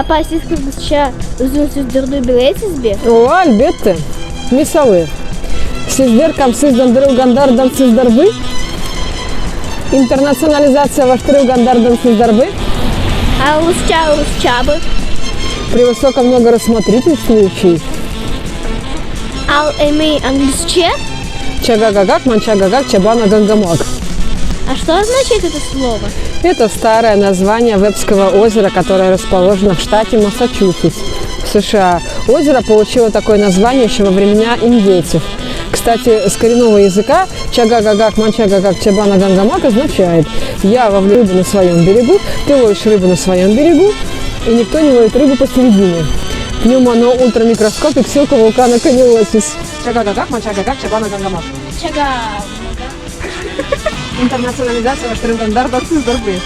Апа, siz kızgıçça uzun sürdürdüğü bilesiniz mi? O, elbette. Misali, sizler kamsыздандырылгандардан сыздарбы? Интернационализациялаштырылгандардан сыздарбы? А Rusça mı? При высоком много рассмотрительствующий. Al emeği английское? Чагагагак, манчагагак, чабана гангамак. А что означает это слово? Это старое название Вебского озера, которое расположено в штате Массачусетс, в США. Озеро получило такое название еще во времена индейцев. Кстати, с коренного языка чагагагак, манчагагак, чабана гангамак означает «я ловлю рыбу на своем берегу, ты ловишь рыбу на своем берегу, и никто не ловит рыбу посередине». Пневмоно ультрамикроскопик, ссылка вулкана Каниосис. Чагагагак, манчагагак, чабана гангамак. Чага. Интернационализация Ваштыргандардан сыздарбы.